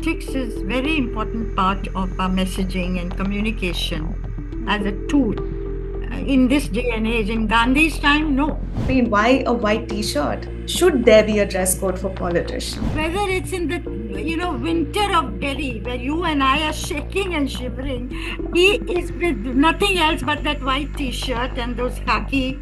politics is very important part of our messaging and communication as a tool. In this day and age, in Gandhi's time, no. I mean, why a white t-shirt? Should there be a dress code for politicians? Whether it's in the winter of Delhi, where you and I are shaking and shivering, he is with nothing else but that white t-shirt and those khaki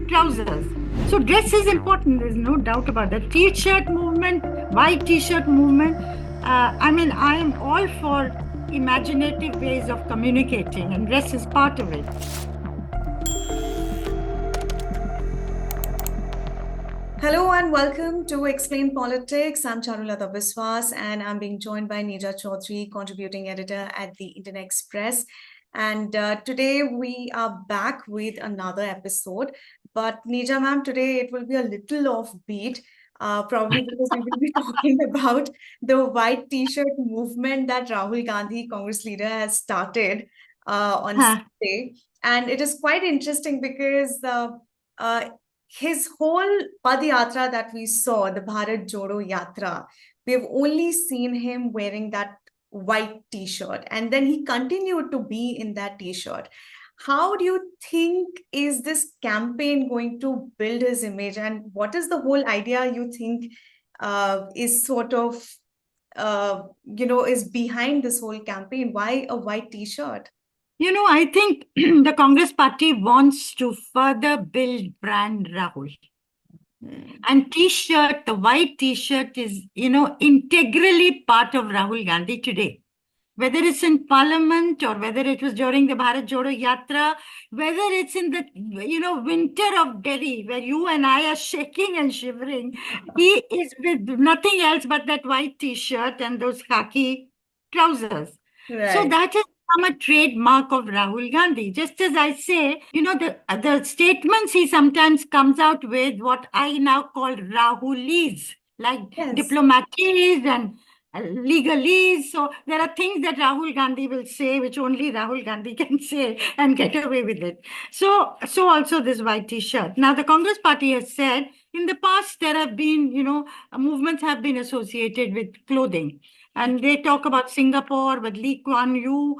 trousers. So dress is important. There's no doubt about that. T-shirt movement, white t-shirt movement. I am all for imaginative ways of communicating, and dress is part of it. Hello and welcome to Explain Politics. I'm Charulata Biswas and I'm being joined by Neja Chaudhary, contributing editor at the Indian Express. And today we are back with another episode. But Neja ma'am, today it will be a little offbeat. Probably because we will be talking about the white t-shirt movement that Rahul Gandhi, Congress leader, has started on Sunday. And it is quite interesting because uh, his whole Padayatra that we saw, the Bharat Jodo Yatra, we've only seen him wearing that white t-shirt, and then he continued to be in that t-shirt. How do you think is this campaign going to build his image, and what is the whole idea you think is sort of is behind this whole campaign? Why a white t-shirt? I think the Congress party wants to further build brand Rahul. And t-shirt, the white t-shirt is, integrally part of Rahul Gandhi today. Whether it's in parliament or whether it was during the Bharat Jodo Yatra, whether it's in the, winter of Delhi, where you and I are shaking and shivering, he is with nothing else but that white t-shirt and those khaki trousers. Right. So that has become a trademark of Rahul Gandhi. Just as I say, the statements he sometimes comes out with, what I now call Rahulese, like diplomatese and legalese. So there are things that Rahul Gandhi will say, which only Rahul Gandhi can say and get away with it. So also this white t-shirt. Now, the Congress party has said in the past there have been, movements have been associated with clothing. And they talk about Singapore with Lee Kuan Yew.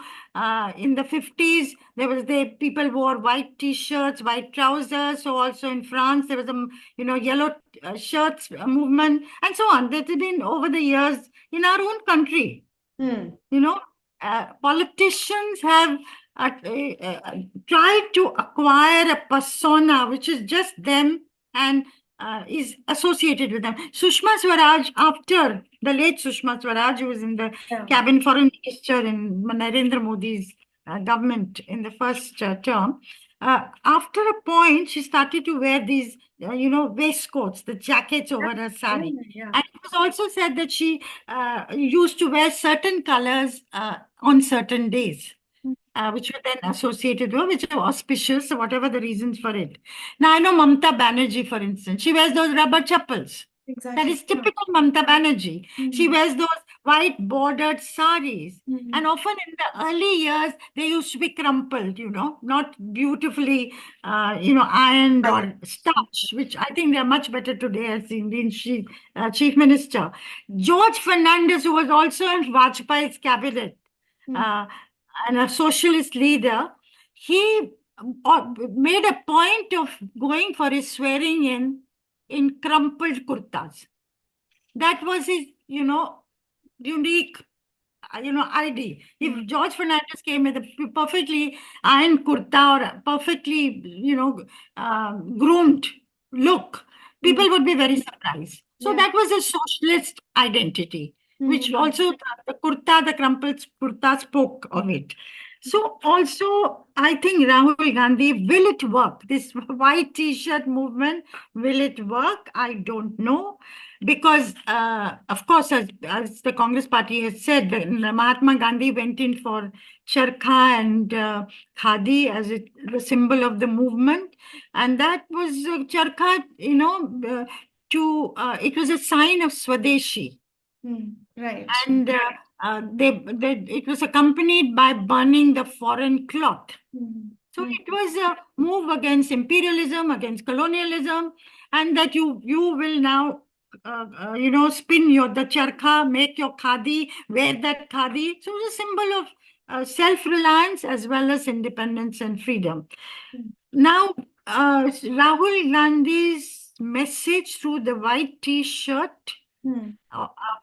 In the 50s, people wore white t-shirts, white trousers. So also in France, there was a yellow shirts movement, and so on. That has been over the years in our own country. Politicians have tried to acquire a persona which is just them and is associated with them. Sushma Swaraj, after the late Sushma Swaraj, who was in the cabinet foreign minister in Narendra Modi's government in the first term, after a point, she started to wear these, waistcoats, the jackets over her sari. And it was also said that she used to wear certain colors on certain days. Which were then associated with, which are auspicious, whatever the reasons for it. Now, I know Mamta Banerjee, for instance, she wears those rubber chappals. Exactly. That is typical Mamta Banerjee. She wears those white bordered saris. And often in the early years, they used to be crumpled, not beautifully, ironed or starched, which I think they're much better today as the Indian chief minister. George Fernandez, who was also in Vajpayee's cabinet, and a socialist leader, he made a point of going for his swearing in crumpled kurtas. That was his, unique, ID. If George Fernandez came with a perfectly ironed kurta or perfectly, groomed look, people would be very surprised. So that was a socialist identity, which also the kurta, the crumpled kurta spoke of it. So also, I think Rahul Gandhi, will it work? This white t-shirt movement, will it work? I don't know. Because, of course, as the Congress party has said, Mahatma Gandhi went in for charkha and khadi as the symbol of the movement. And that was charkha, it was a sign of Swadeshi. Right. And it was accompanied by burning the foreign cloth. So it was a move against imperialism, against colonialism, and that you will now spin the charkha, make your khadi, wear that khadi. So it's a symbol of self-reliance as well as independence and freedom. Mm. Now, Rahul Gandhi's message through the white T-shirt, Mm.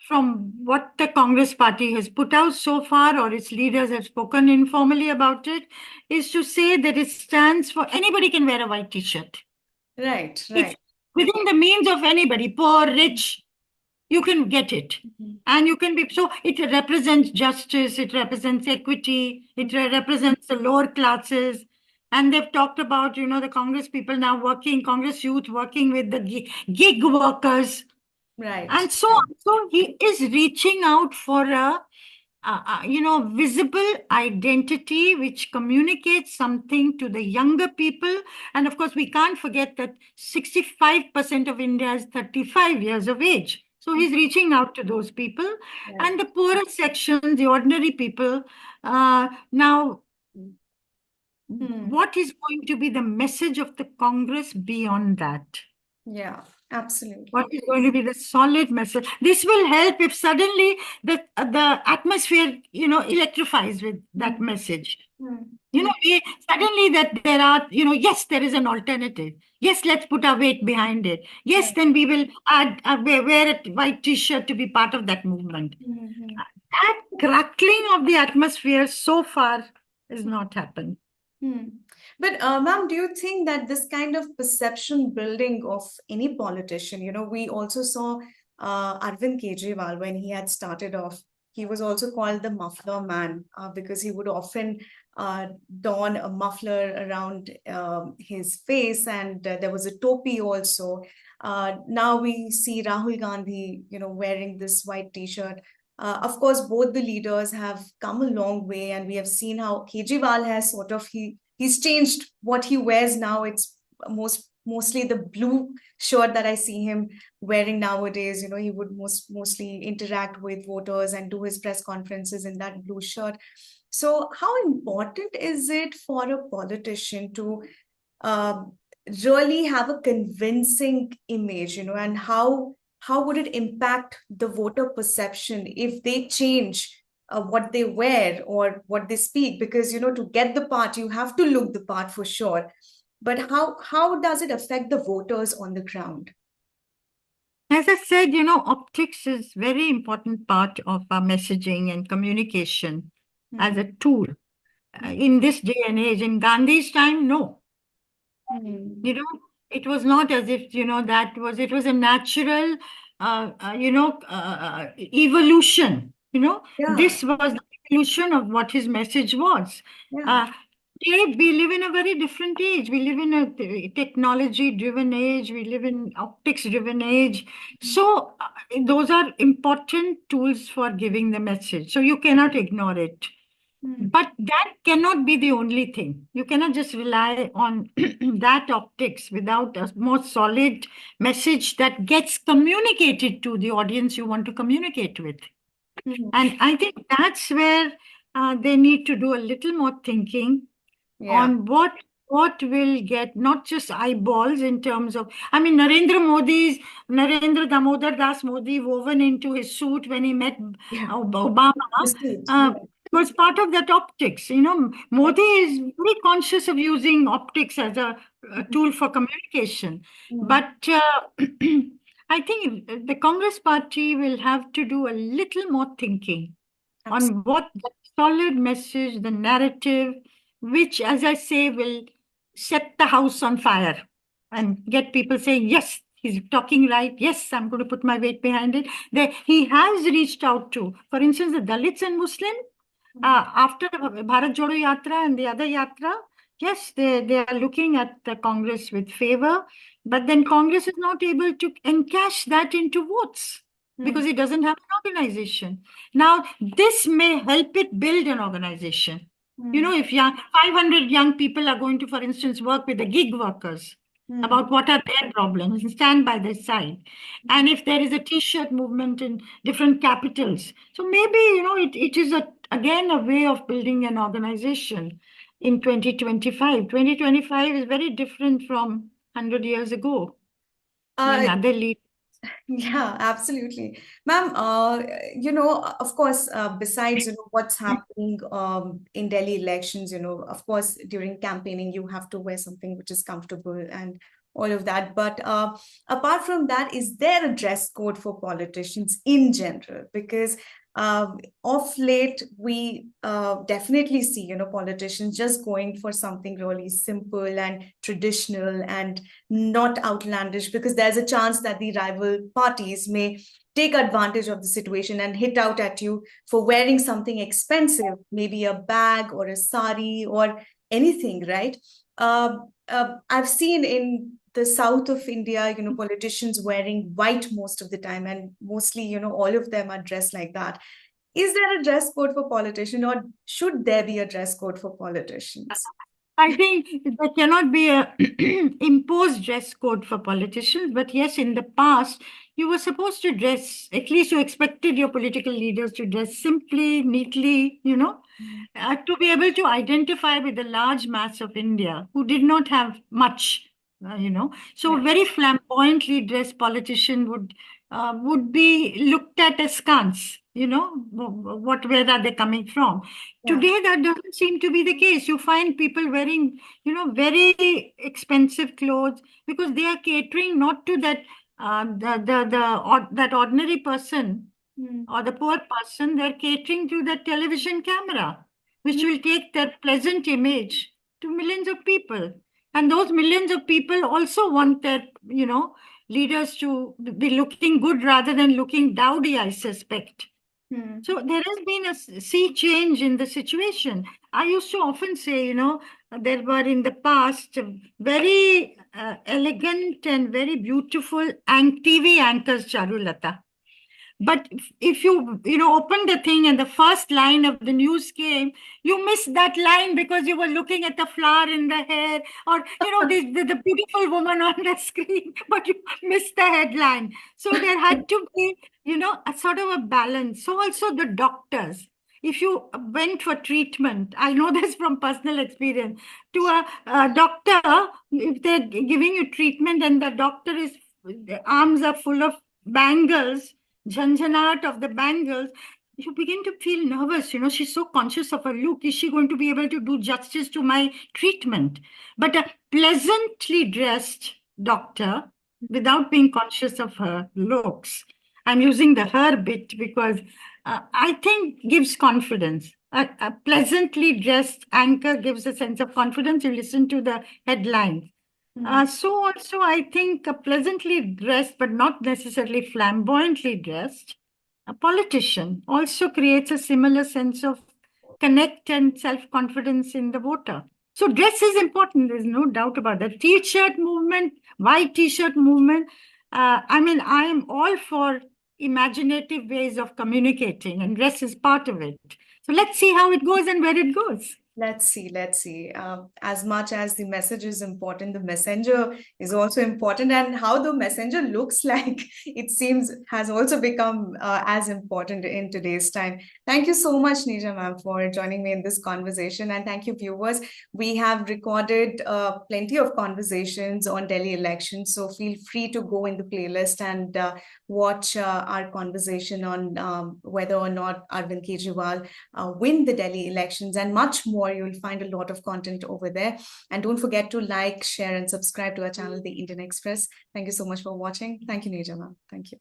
from what the Congress party has put out so far, or its leaders have spoken informally about it, is to say that it stands for anybody can wear a white T-shirt. Right, It's right. within the means of anybody, poor, rich, you can get it. Mhm. And you can be, so it represents justice, it represents equity, it represents the lower classes. And they've talked about, the Congress people now working, Congress youth working with the gig workers Right. and so on. So he is reaching out for a visible identity which communicates something to the younger people. And of course, we can't forget that 65% of India is 35 years of age. So he's reaching out to those people Right. and the poorer sections, the ordinary people. Now, Hmm. what is going to be the message of the Congress beyond that? Yeah, absolutely. What is going to be the solid message? This will help if suddenly the atmosphere, electrifies with that Hmm. message. Hmm. Suddenly that there are, yes, there is an alternative. Yes, let's put our weight behind it. Yes, Right. then we will add, wear a white T-shirt to be part of that movement. Mhm. That crackling of the atmosphere so far has not happened. Hmm. But ma'am, do you think that this kind of perception building of any politician, we also saw Arvind Kejriwal when he had started off, he was also called the muffler man because he would often don a muffler around his face, and there was a topi also. Now we see Rahul Gandhi, wearing this white t-shirt. Of course, both the leaders have come a long way, and we have seen how Kejriwal has sort of he's changed what he wears now. It's mostly the blue shirt that I see him wearing nowadays. He would mostly interact with voters and do his press conferences in that blue shirt. So, how important is it for a politician to um, really have a convincing image, and how would it impact the voter perception if they change what they wear or what they speak? Because to get the part, you have to look the part for sure. But how does it affect the voters on the ground? As I said, optics is very important part of our messaging and communication as a Hmm. tool. In this day and age, in Gandhi's time, no. Hmm. You know, it was not as if, it was a natural, evolution. Yeah, This was the evolution of what his message was. yeah. Uh, Today, we live in a very different age. We live in a technology-driven age. We live in optics-driven age. So, those are important tools for giving the message. So, you cannot ignore it. Hmm. But that cannot be the only thing. You cannot just rely on that optics without a more solid message that gets communicated to the audience you want to communicate with. Hmm. And I think that's where they need to do a little more thinking Yeah. on what will get not just eyeballs in terms of, I mean, Narendra Damodar Das Modi woven into his suit when he met Yeah. Obama The suit. uh, was part of that optics. Yeah. Modi is very conscious of using optics as a tool for communication. Hmm. But I think the Congress party will have to do a little more thinking Absolutely. on what the solid message, the narrative, which, as I say, will set the house on fire and get people saying, yes, he's talking right. Yes, I'm going to put my weight behind it. He has reached out to, for instance, the Dalits and Muslims after the Bharat Jodo Yatra and the other Yatra. Yes, they are looking at the Congress with favor, but then Congress is not able to encash that into votes because Hmm. it doesn't have an organization. Now, this may help it build an organization. Hmm. If 500 young people are going to, for instance, work with the gig workers Hmm. about what are their problems and stand by their side. And if there is a T-shirt movement in different capitals, so maybe, it is again a way of building an organization in 2025. 2025 is very different from 100 years ago Uh, when other leaders Yeah, absolutely. Ma'am, of course, besides, what's happening in Delhi elections, of course, during campaigning, you have to wear something which is comfortable and all of that. But apart from that, is there a dress code for politicians in general? Because of late, we definitely see, politicians just going for something really simple and traditional and not outlandish, because there's a chance that the rival parties may take advantage of the situation and hit out at you for wearing something expensive, maybe a bag or a sari or anything, right? I've seen in the south of India, politicians wearing white most of the time, and mostly, all of them are dressed like that. Is there a dress code for politicians, or should there be a dress code for politicians? I think there cannot be a imposed dress code for politicians, but yes, in the past, you were supposed to dress, at least you expected your political leaders to dress simply, neatly, to be able to identify with the large mass of India who did not have much, So a Yeah. very flamboyantly dressed politician would be looked at askance, where are they coming from? Yeah. Today, that doesn't seem to be the case. You find people wearing, very expensive clothes because they are catering not to that that ordinary person or the poor person. They're catering to the television camera, which will take that pleasant image to millions of people. And those millions of people also want their, leaders to be looking good rather than looking dowdy, I suspect. Hmm. So there has been a sea change in the situation. I used to often say, there were in the past very elegant and very beautiful TV anchors, Charulata. But if you open the thing and the first line of the news came, you missed that line because you were looking at the flower in the hair, or the beautiful woman on the screen, but you missed the headline. So there had to be a sort of a balance. So also the doctors, if you went for treatment, I know this from personal experience, to a doctor, if they're giving you treatment and the doctor is, the arms are full of bangles, jhanjhanat of the bangles, you begin to feel nervous. She's so conscious of her look. Is she going to be able to do justice to my treatment? But a pleasantly dressed doctor, without being conscious of her looks, I'm using the her bit because I think gives confidence. A pleasantly dressed anchor gives a sense of confidence. You listen to the headlines. So also, I think a pleasantly dressed, but not necessarily flamboyantly dressed, a politician also creates a similar sense of connect and self-confidence in the voter. So dress is important. There's no doubt about that. T-shirt movement, white T-shirt movement. I mean, I am all for imaginative ways of communicating, and dress is part of it. So let's see how it goes and where it goes. Let's see, let's see. As much as the message is important, the messenger is also important, and how the messenger looks like, it seems, has also become as important in today's time. Thank you so much, Neeja ma'am, for joining me in this conversation, and thank you, viewers. We have recorded plenty of conversations on Delhi elections, so feel free to go in the playlist and watch our conversation on whether or not Arvind Kejriwal win the Delhi elections, and much more. You'll find a lot of content over there. And don't forget to like, share, and subscribe to our channel, The Indian Express. Thank you so much for watching. Thank you, Neeja ma'am. Thank you.